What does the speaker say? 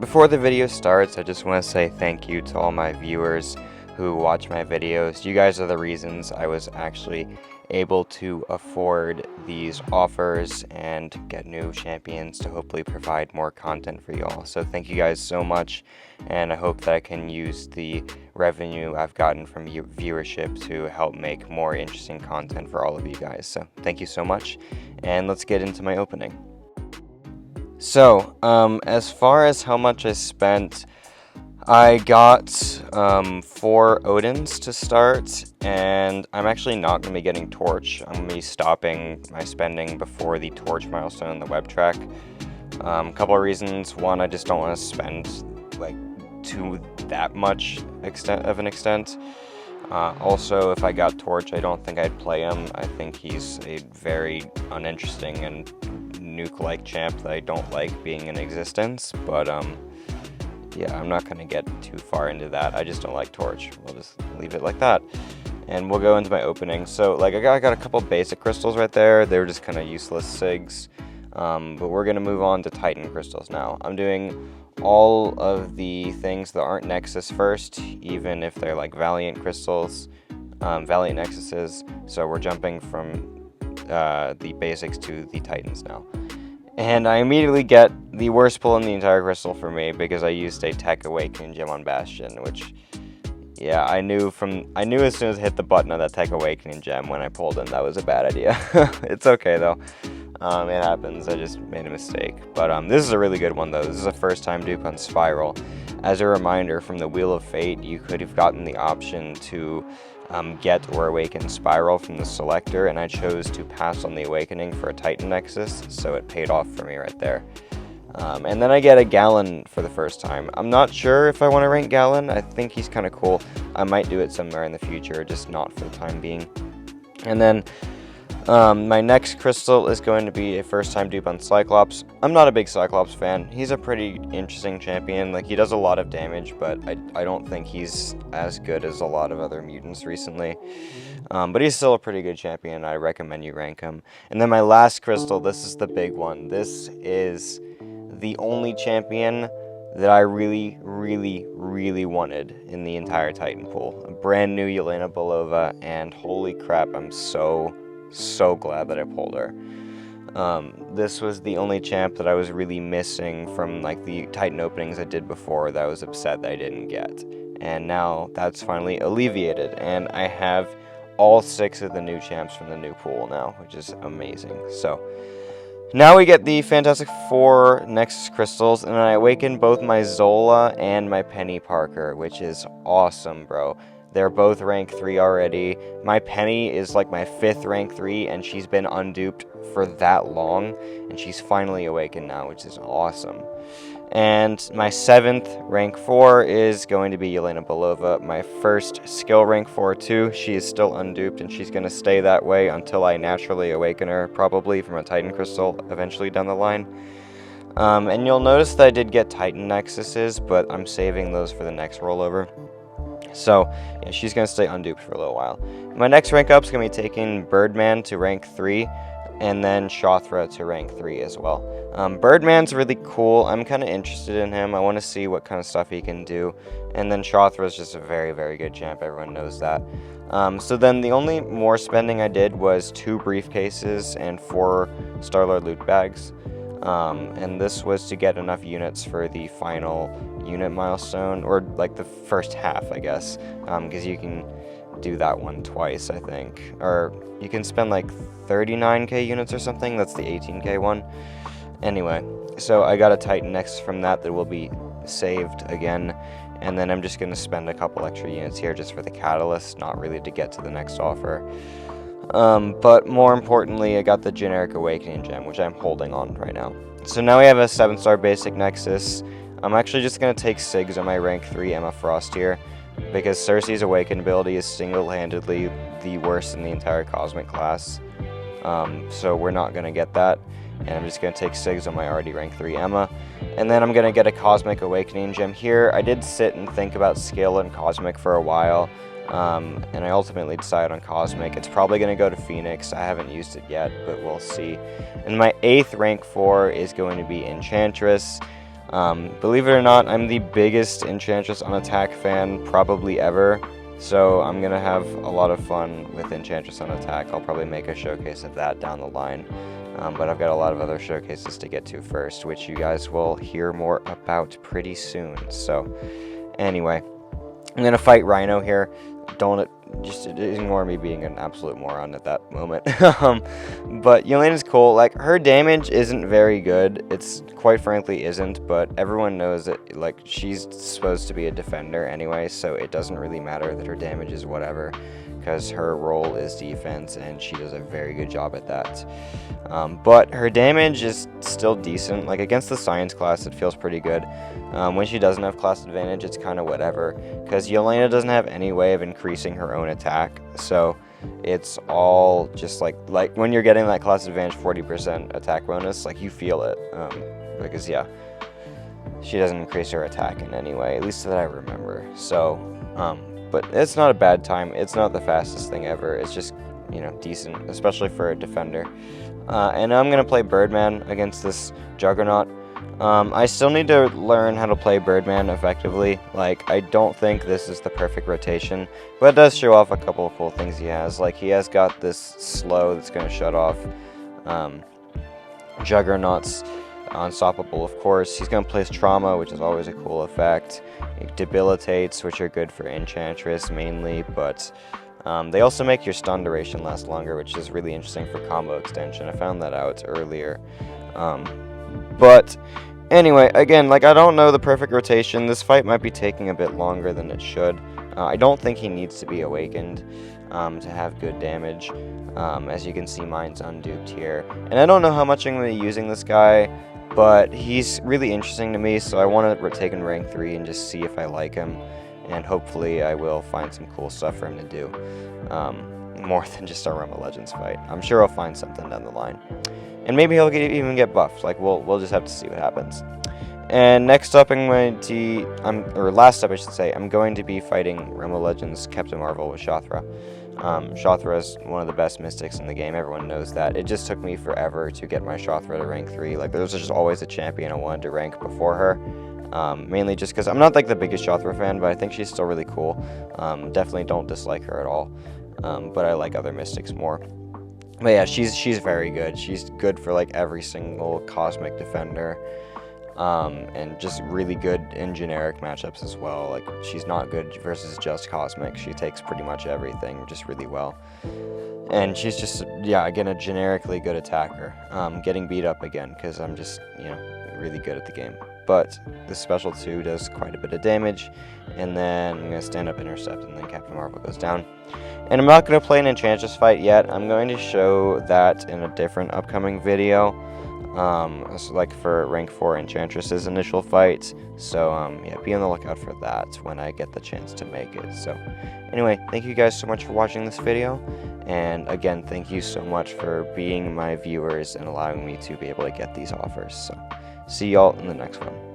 before the video starts, I just want to say thank you to all my viewers who watch my videos. You guys are the reasons I was actually able to afford these offers and get new champions to hopefully provide more content for you all. So thank you guys so much, and I hope that I can use the revenue I've gotten from viewership to help make more interesting content for all of you guys. So thank you so much, and let's get into my opening. So, as far as how much I spent, I got 4 Odins to start, and I'm actually not going to be getting Torch. I'm going to be stopping my spending before the Torch milestone in the web track. A couple of reasons. One, I just don't want to spend like to that much of an extent. Also, if I got Torch, I don't think I'd play him. I think he's a very uninteresting and nuke-like champ that I don't like being in existence, but yeah, I'm not going to get too far into that. I just don't like Torch. We'll just leave it like that, and we'll go into my opening. So, like, I got a couple basic crystals right there. They were just kind of useless SIGs, but we're going to move on to Titan crystals now. I'm doing all of the things that aren't Nexus first, even if they're like Valiant crystals, Valiant Nexuses, so we're jumping from the basics to the Titans now. And I immediately get the worst pull in the entire crystal for me because I used a Tech Awakening gem on Bastion, which, yeah, I knew as soon as I hit the button on that Tech Awakening gem when I pulled him that was a bad idea. It's okay though. It happens, I just made a mistake. But this is a really good one though. This is a first time dupe on Spiral. As a reminder, from the Wheel of Fate, you could have gotten the option to get or awaken Spiral from the selector, and I chose to pass on the awakening for a Titan Nexus, so it paid off for me right there. And then I get a Gallon for the first time. I'm not sure if I want to rank Gallon. I think he's kind of cool. I might do it somewhere in the future, just not for the time being. And then my next crystal is going to be a first time dupe on Cyclops. I'm not a big Cyclops fan. He's a pretty interesting champion. Like, he does a lot of damage, but I don't think he's as good as a lot of other mutants recently. But he's still a pretty good champion. I recommend you rank him. And then my last crystal, this is the big one. This is the only champion that I really, really, really wanted in the entire Titan pool. A brand new Yelena Belova, and holy crap, I'm so glad that I pulled her. This was the only champ that I was really missing from like the Titan openings I did before that I was upset that I didn't get. And now that's finally alleviated, and I have all 6 of the new champs from the new pool now, which is amazing. So now we get the Fantastic 4 Nexus crystals, and I awaken both my Zola and my Penny Parker, which is awesome, bro. They're both rank 3 already. My Penny is like my 5th rank 3, and she's been unduped for that long, and she's finally awakened now, which is awesome. And my 7th rank 4 is going to be Yelena Belova, my first skill rank 4 too. She is still unduped, and she's going to stay that way until I naturally awaken her, probably from a Titan crystal eventually down the line. And you'll notice that I did get Titan Nexuses, but I'm saving those for the next rollover. So, yeah, she's going to stay unduped for a little while. My next rank up is going to be taking Birdman to rank 3, and then Shathra to rank 3 as well. Birdman's really cool. I'm kind of interested in him. I want to see what kind of stuff he can do. And then Shathra is just a very, very good champ. Everyone knows that. So then the only more spending I did was 2 briefcases and 4 Starlord loot bags. And this was to get enough units for the final unit milestone, or like the first half, I guess, because you can do that one twice, I think, or you can spend like 39k units or something. That's the 18k one. Anyway, so I got a Titan Nexus from that will be saved again, and then I'm just going to spend a couple extra units here just for the catalyst, not really to get to the next offer. But more importantly, I got the generic Awakening gem, which I'm holding on right now. So now we have a 7-star basic Nexus. I'm actually just going to take SIGs on my rank 3 Emma Frost here, because Cersei's Awakened ability is single-handedly the worst in the entire Cosmic class. So we're not going to get that, and I'm just going to take SIGs on my already rank 3 Emma. And then I'm going to get a Cosmic Awakening gem here. I did sit and think about Skill and Cosmic for a while, and I ultimately decided on Cosmic. It's probably going to go to Phoenix. I haven't used it yet, but we'll see. And my 8th rank 4 is going to be Enchantress. Believe it or not, I'm the biggest Enchantress on Attack fan probably ever, so I'm going to have a lot of fun with Enchantress on Attack. I'll probably make a showcase of that down the line, but I've got a lot of other showcases to get to first, which you guys will hear more about pretty soon. So, anyway, I'm going to fight Rhino here. Just ignore me being an absolute moron at that moment. But Yelena's cool. Like, her damage isn't very good. It's quite frankly isn't, but everyone knows that, like, she's supposed to be a defender anyway, so it doesn't really matter that her damage is whatever, because her role is defense, and she does a very good job at that. But her damage is still decent. Like, against the science class, it feels pretty good. When she doesn't have class advantage, it's kind of whatever, because Yelena doesn't have any way of increasing her own attack, so it's all just like when you're getting that class advantage 40% attack bonus, like, you feel it, because yeah, she doesn't increase her attack in any way, at least that I remember. So but it's not a bad time. It's not the fastest thing ever. It's just, you know, decent, especially for a defender. And I'm gonna play Birdman against this Juggernaut. I still need to learn how to play Birdman effectively. Like, I don't think this is the perfect rotation, but it does show off a couple of cool things he has. Like, he has got this slow that's going to shut off Juggernaut's unstoppable, of course. He's going to place Trauma, which is always a cool effect. It debilitates, which are good for Enchantress mainly, but they also make your stun duration last longer, which is really interesting for combo extension. I found that out earlier. But anyway, again, like, I don't know the perfect rotation. This fight might be taking a bit longer than it should. I don't think he needs to be awakened to have good damage. As you can see, mine's unduped here. And I don't know how much I'm going to be using this guy, but he's really interesting to me, so I want to take him rank 3 and just see if I like him. And hopefully I will find some cool stuff for him to do. More than just a Realm of Legends fight. I'm sure I'll find something down the line. And maybe he'll even get buffed. Like, we'll just have to see what happens. And next up, last up I should say, I'm going to be fighting Realm of Legends Captain Marvel with Shathra. Shathra is one of the best mystics in the game. Everyone knows that. It just took me forever to get my Shathra to rank 3. Like, there was just always a champion I wanted to rank before her. Mainly just because I'm not like the biggest Shathra fan, but I think she's still really cool. Definitely don't dislike her at all. But I like other mystics more. But yeah, she's very good. She's good for like every single cosmic defender, and just really good in generic matchups as well. Like, she's not good versus just cosmic. She takes pretty much everything just really well. And she's just, yeah, again, a generically good attacker. Getting beat up again because I'm just, you know, really good at the game. But the special 2 does quite a bit of damage, and then I'm going to stand up intercept, and then Captain Marvel goes down. And I'm not going to play an Enchantress fight yet. I'm going to show that in a different upcoming video, so like for rank 4 Enchantress's initial fight. So yeah, be on the lookout for that when I get the chance to make it. So anyway, thank you guys so much for watching this video, and again, thank you so much for being my viewers and allowing me to be able to get these offers. So see y'all in the next one.